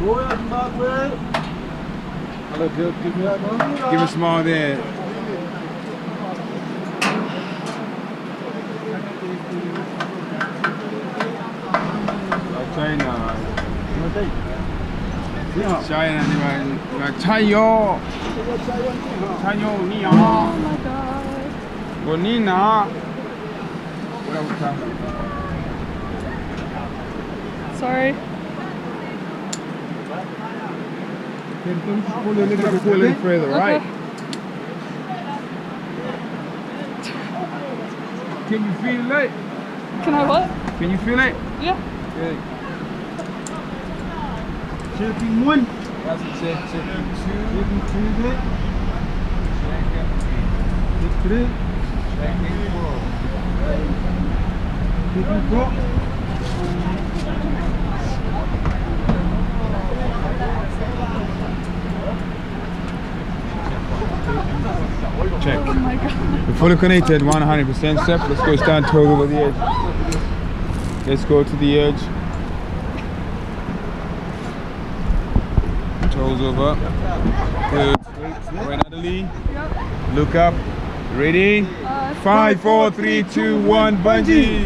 Give a smile there. China. China 你们加油！加油！你好。Oh my god. 我你拿。Sorry. Pull a little bit further, right? Can you feel it? Can I what? Can you feel it? Yeah. Okay. Shaking one. That's it. Shaking two. Shaking two. Shaking three. Shaking four. Shaking four. Check. Oh my god. We're fully connected, 100% step. Let's go stand tall over the edge. Let's go to the edge. Toes over. Good. Right, Natalie. Yep. Look up. Ready? 5, 4, 3, 2, 1, bungee.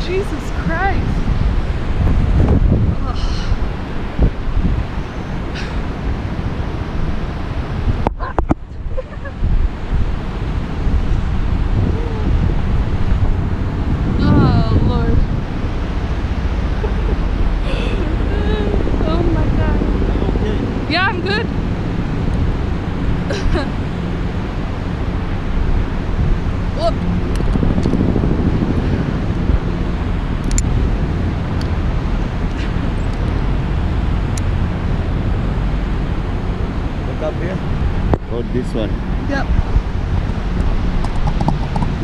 Jesus Christ. Oh, Lord. Oh my God. Yeah, I'm good. Whoop. Up here? Or this one? Yep.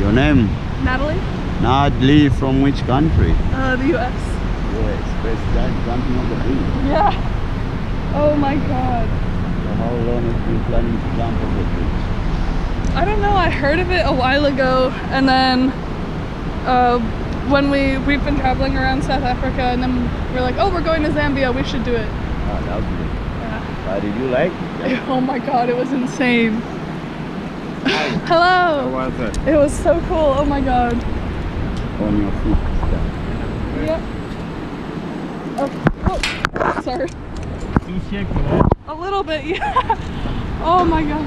Your name? Natalie? Natalie, from which country? The US. US, President, jumping on the bridge. Yeah. Oh my God. So how long have you been planning to jump on the bridge? I don't know, I heard of it a while ago, and then when we've been traveling around South Africa, and then we're like, oh, we're going to Zambia, we should do it. Ah, lovely. Yeah. Did you like it? Oh my God, it was insane. Hello. How was it? It was so cool. Oh my God. On your feet. Yep. Oh, sorry. A little bit, yeah. Oh my God.